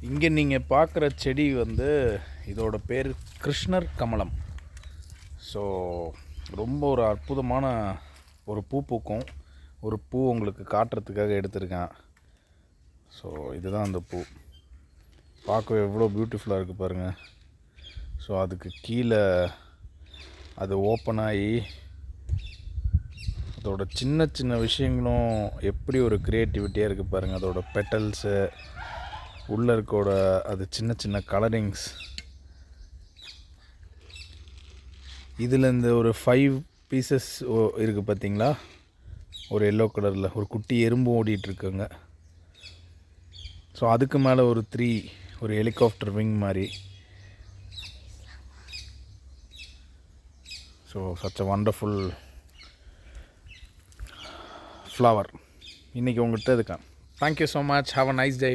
இங்கே நீங்கள் பார்க்குற செடி வந்து இதோட பேர் கிருஷ்ணர் கமலம். ஸோ ரொம்ப ஒரு அற்புதமான ஒரு பூ பூக்கும். ஒரு பூ உங்களுக்கு காட்டுறதுக்காக எடுத்திருக்கேன். ஸோ இதுதான் அந்த பூ. பார்க்கவே எவ்வளோ பியூட்டிஃபுல்லாக இருக்குது பாருங்கள். ஸோ அதுக்கு கீழே அது ஓப்பன் ஆகி அதோட சின்ன சின்ன விஷயங்களும் எப்படி ஒரு க்ரியேட்டிவிட்டியாக இருக்குது பாருங்கள். அதோட பெட்டல்ஸு உள்ளே இருக்கோட அது சின்ன சின்ன கலரிங்ஸ். இதில் இந்த ஒரு 5 பீசஸ் இருக்குது பார்த்தீங்களா, ஒரு எல்லோ கலரில் ஒரு குட்டி எறும்பு ஓடிட்டுருக்குங்க. ஸோ அதுக்கு மேலே ஒரு 3 ஒரு ஹெலிகாப்டர் விங் மாதிரி. So such a wonderful flower. இன்றைக்கி உங்கள்கிட்ட இருக்கேன். Thank you so much. Have a nice day.